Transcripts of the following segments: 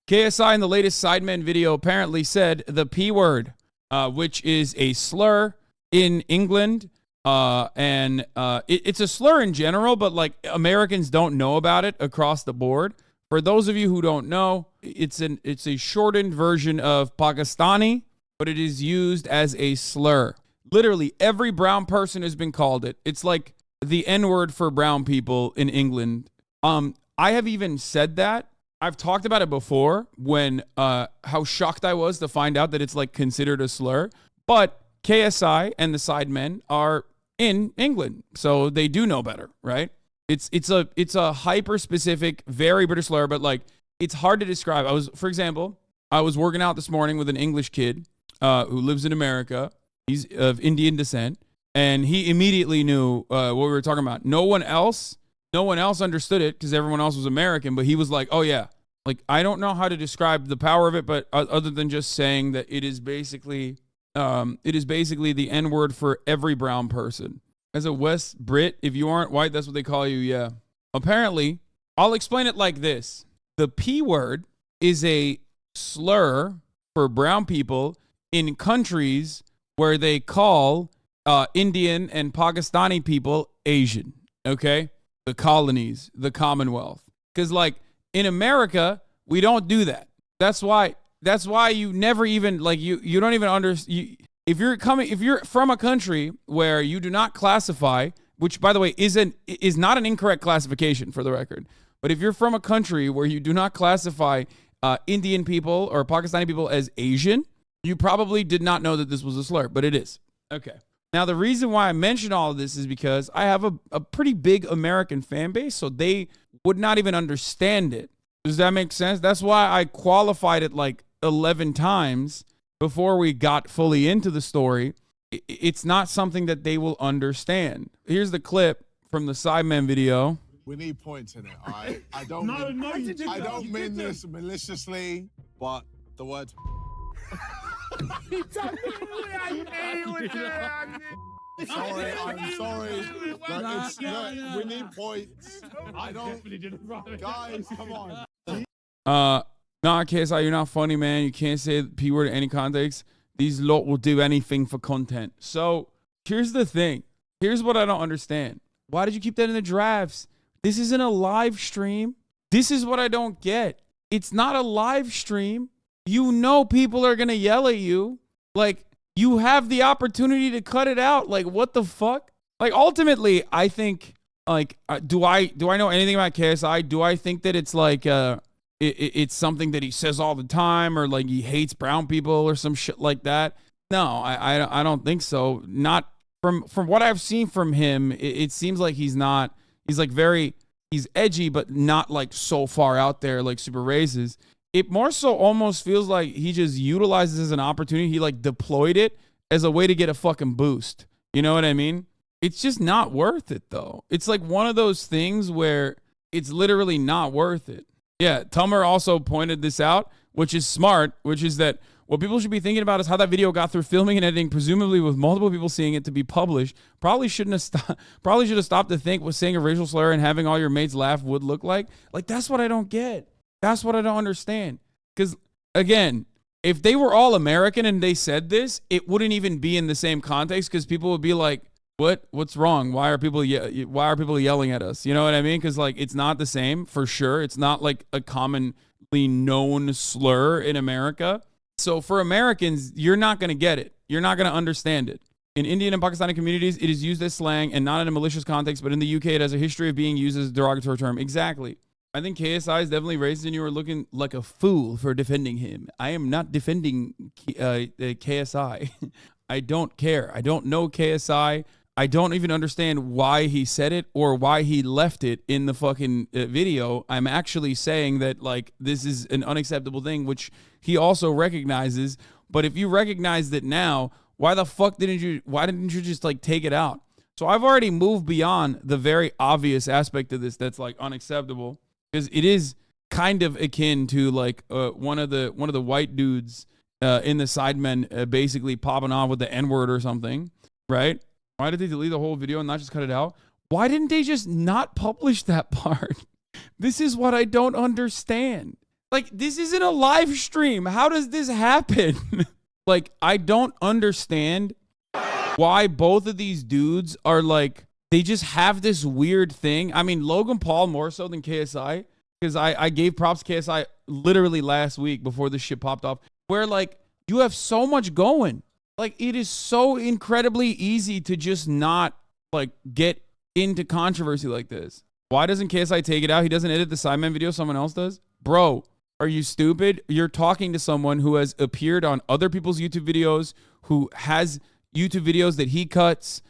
KSI in the latest Sidemen video apparently said the P word, which is a slur in England. It's a slur in general, but like Americans don't know about it across the board. For those of you who don't know, it's a shortened version of Pakistani, but it is used as a slur. Literally every brown person has been called it. It's like the N-word for brown people in England. I have even said that. I've talked about it before when how shocked I was to find out that it's like considered a slur. But KSI and the Sidemen are in England, so they do know better, right? It's a hyper specific, very British slur, but like it's hard to describe. For example, I was working out this morning with an English kid who lives in America. He's of Indian descent, and he immediately knew what we were talking about. No one else understood it because everyone else was American, but he was like, "Oh yeah." Like, I don't know how to describe the power of it, but other than just saying that it is basically the N-word for every brown person. As a West Brit, if you aren't white, that's what they call you, yeah. Apparently, I'll explain it like this. The P word is a slur for brown people in countries where they call Indian and Pakistani people Asian, okay? The colonies, the Commonwealth. Because, like, in America, we don't do that. That's why you never even, like, you don't even understand. If you're from a country where you do not classify, which by the way is not an incorrect classification for the record, but if you're from a country where you do not classify Indian people or Pakistani people as Asian, you probably did not know that this was a slur, but it is. Okay. Now, the reason why I mention all of this is because I have a pretty big American fan base, so they would not even understand it. Does that make sense? That's why I qualified it like 11 times before we got fully into the story. It's not something that they will understand. Here's the clip from the Sidemen video. We need points in it, all right? I don't mean this maliciously, but the words... Sorry, I'm sorry. Look, we need points. I don't... Guys, come on. Nah, KSI, you're not funny, man. You can't say the P word in any context. These lot will do anything for content. So here's the thing. Here's what I don't understand. Why did you keep that in the drafts? This isn't a live stream. This is what I don't get. It's not a live stream. You know people are going to yell at you. Like, you have the opportunity to cut it out. Like, what the fuck? Like, ultimately, I think, like, do I know anything about KSI? Do I think that it's like, it's something that he says all the time, or like he hates brown people or some shit like that? No, I don't think so. Not from what I've seen from him. It seems like he's edgy, but not like so far out there, like super racist. It more so almost feels like he just utilizes as an opportunity. He like deployed it as a way to get a fucking boost. You know what I mean? It's just not worth it though. It's like one of those things where it's literally not worth it. Yeah, Tummer also pointed this out, which is smart, which is that what people should be thinking about is how that video got through filming and editing, presumably with multiple people seeing it to be published. Probably should have stopped to think what saying a racial slur and having all your mates laugh would look like. Like, that's what I don't get. That's what I don't understand. Because, again, if they were all American and they said this, it wouldn't even be in the same context, because people would be like, what's wrong? Why are people yelling at us? You know what I mean? Because, like, it's not the same for sure. It's not like a commonly known slur in America. So for Americans, you're not going to get it. You're not going to understand it. In Indian and Pakistani communities, it is used as slang and not in a malicious context, but in the UK, it has a history of being used as a derogatory term. Exactly. I think KSI is definitely racist, and you are looking like a fool for defending him. I am not defending KSI. I don't care. I don't know KSI. I don't even understand why he said it or why he left it in the fucking video. I'm actually saying that, like, this is an unacceptable thing, which he also recognizes. But if you recognize that now, why the fuck didn't you just, like, take it out? So I've already moved beyond the very obvious aspect of this that's, like, unacceptable. Because it is kind of akin to like one of the white dudes in the Sidemen basically popping off with the N-word or something, right? Why did they delete the whole video and not just cut it out? Why didn't they just not publish that part? This is what I don't understand. Like, this isn't a live stream. How does this happen? Like, I don't understand why both of these dudes are like, they just have this weird thing. I mean, Logan Paul more so than KSI, because I gave props to KSI literally last week before this shit popped off, where like you have so much going. Like, it is so incredibly easy to just not like get into controversy like this. Why doesn't KSI take it out? He doesn't edit the Sidemen video, someone else does. Bro, are you stupid? You're talking to someone who has appeared on other people's YouTube videos, who has YouTube videos that he cuts.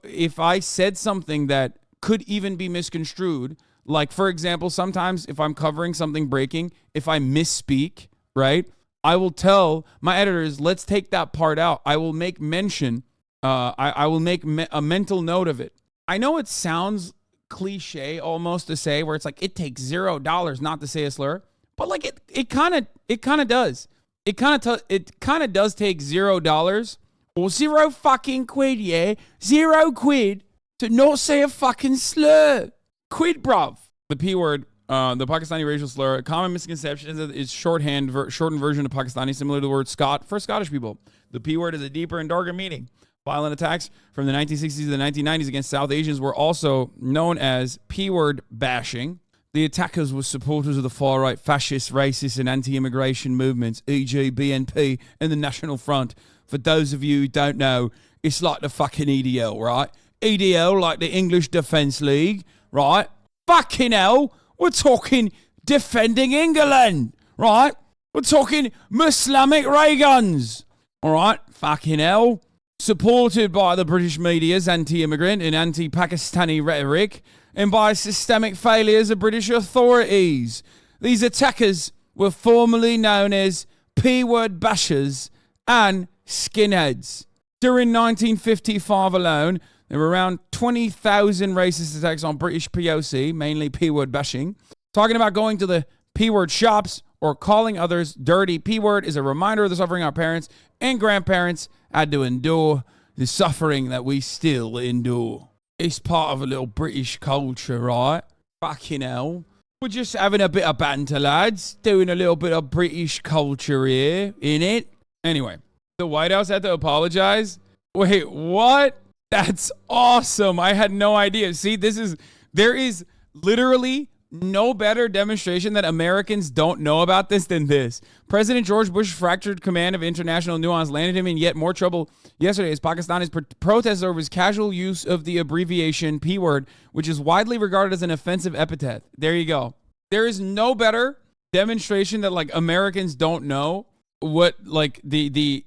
If I said something that could even be misconstrued, like, for example, sometimes if I'm covering something breaking, if I misspeak, right, I will tell my editors, let's take that part out. I will make mention. I will make a mental note of it. I know it sounds cliche almost to say, where it's like, it takes $0 not to say a slur, but like it kind of does. It kind of does take $0 or zero fucking quid, yeah? 0 quid to not say a fucking slur. Quid, bruv. The P word, the Pakistani racial slur, a common misconception is that it's shortened version of Pakistani, similar to the word Scot for Scottish people. The P word is a deeper and darker meaning. Violent attacks from the 1960s to the 1990s against South Asians were also known as P word bashing. The attackers were supporters of the far-right fascist, racist, and anti-immigration movements, e.g. BNP and the National Front. For those of you who don't know, it's like the fucking EDL, right? EDL, like the English Defence League, right? Fucking hell, we're talking defending England, right? We're talking Islamic ray guns, all right? Fucking hell. Supported by the British media's anti-immigrant and anti-Pakistani rhetoric, and by systemic failures of British authorities. These attackers were formerly known as P-word bashers and skinheads. During 1955 alone, there were around 20,000 racist attacks on British POC, mainly P-word bashing. Talking about going to the P-word shops or calling others dirty P-word is a reminder of the suffering our parents and grandparents had to endure, the suffering that we still endure. It's part of a little British culture, right? Fucking hell. We're just having a bit of banter, lads. Doing a little bit of British culture here, innit? Anyway, the White House had to apologize? Wait, what? That's awesome. I had no idea. See, there is literally no better demonstration that Americans don't know about this than this. President George Bush's fractured command of international nuance landed him in yet more trouble yesterday as Pakistanis protested over his casual use of the abbreviation P word, which is widely regarded as an offensive epithet. There you go. There is no better demonstration that like Americans don't know what like the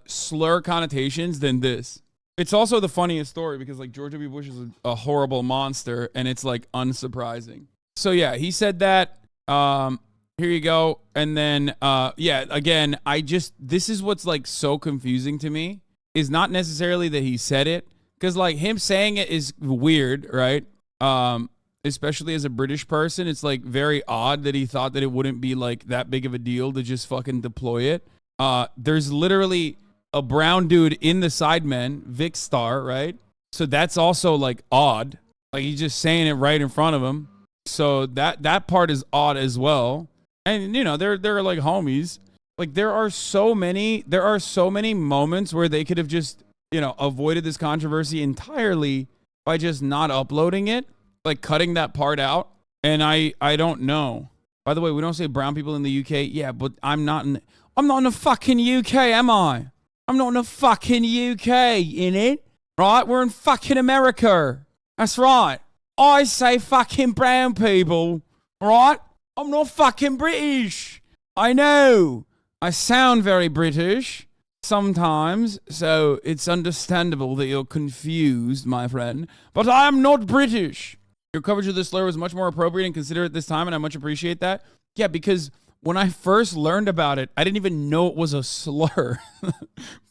slur connotations than this. It's also the funniest story because like George W. Bush is a horrible monster and it's like unsurprising. So yeah, he said that. Here you go. And then yeah, again, this is what's like so confusing to me is not necessarily that he said it, because like him saying it is weird, right? Especially as a British person, it's like very odd that he thought that it wouldn't be like that big of a deal to just fucking deploy it. There's literally a brown dude in the Sidemen, Vic Star, right? So that's also like odd. Like he's just saying it right in front of him. So that part is odd as well. And you know, they're like homies. Like there are so many moments where they could have just, you know, avoided this controversy entirely by just not uploading it, like cutting that part out. And I don't know. By the way, we don't say brown people in the UK. Yeah, but I'm not in the fucking UK, am I? I'm not in the fucking UK, innit? Right? We're in fucking America. That's right. I say fucking brown people, right? I'm not fucking British. I know. I sound very British sometimes, so it's understandable that you're confused, my friend. But I am not British. Your coverage of this slur was much more appropriate and considerate this time, and I much appreciate that. Yeah, because when I first learned about it, I didn't even know it was a slur.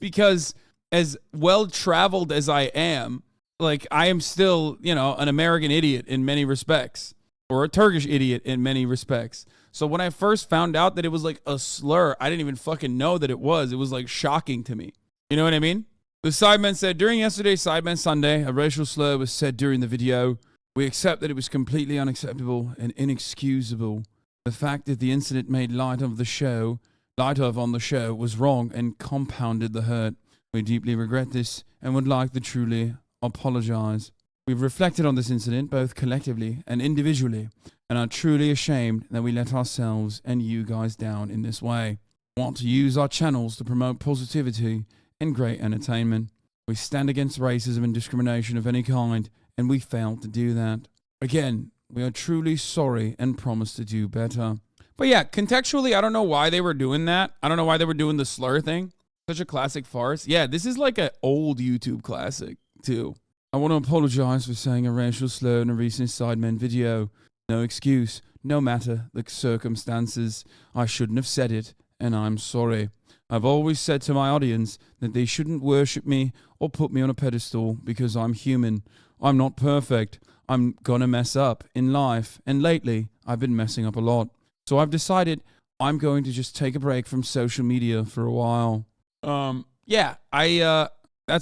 Because as well-traveled as I am, like, I am still, you know, an American idiot in many respects, or a Turkish idiot in many respects. So when I first found out that it was like a slur, I didn't even fucking know that it was. It was like shocking to me. You know what I mean? The Sidemen said, during yesterday's Sidemen Sunday, a racial slur was said during the video. We accept that it was completely unacceptable and inexcusable. The fact that the incident made light of on the show was wrong and compounded the hurt. We deeply regret this and would like to truly apologize. We've reflected on this incident both collectively and individually and are truly ashamed that we let ourselves and you guys down in this way. We want to use our channels to promote positivity and great entertainment. We stand against racism and discrimination of any kind, and we failed to do that. Again, we are truly sorry and promise to do better. But yeah, contextually, I don't know why they were doing that. I don't know why they were doing the slur thing. Such a classic farce. Yeah, this is like an old YouTube classic, too. I want to apologize for saying a racial slur in a recent Sidemen video. No excuse, no matter the circumstances. I shouldn't have said it, and I'm sorry. I've always said to my audience that they shouldn't worship me or put me on a pedestal because I'm human. I'm not perfect. I'm gonna mess up in life, and lately, I've been messing up a lot. So I've decided I'm going to just take a break from social media for a while. That's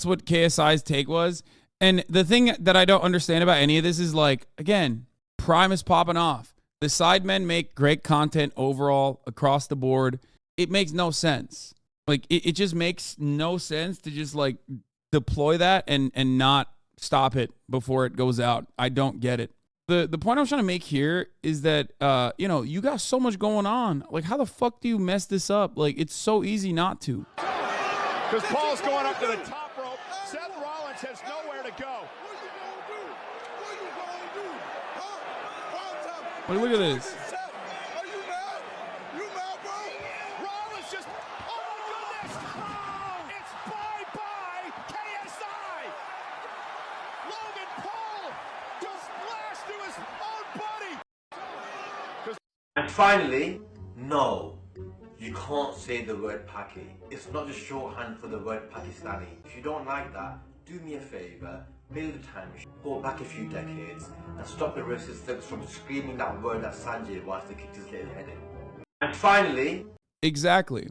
what KSI's take was. And the thing that I don't understand about any of this is, like, again, Prime is popping off. The Sidemen make great content overall across the board. It makes no sense. Like, it just makes no sense to just, like, deploy that and not stop it before it goes out. I don't get it. The point I'm trying to make here is that, you got so much going on. Like, how the fuck do you mess this up? Like, it's so easy not to. Because Paul's going up to the top rope. Seth Rollins has nowhere to go. But look at this. Are you mad? You mad, bro? Rollins just, oh my goodness! Oh, it's bye-bye KSI! Logan Paul just blasted to his own buddy! And finally, no, you can't say the word Paki. It's not just shorthand for the word Pakistani. If you don't like that, do me a favor, build a time machine, go back a few decades, and stop the racist thugs from screaming that word at Sanjay whilst they kicked his little head in. And finally... Exactly.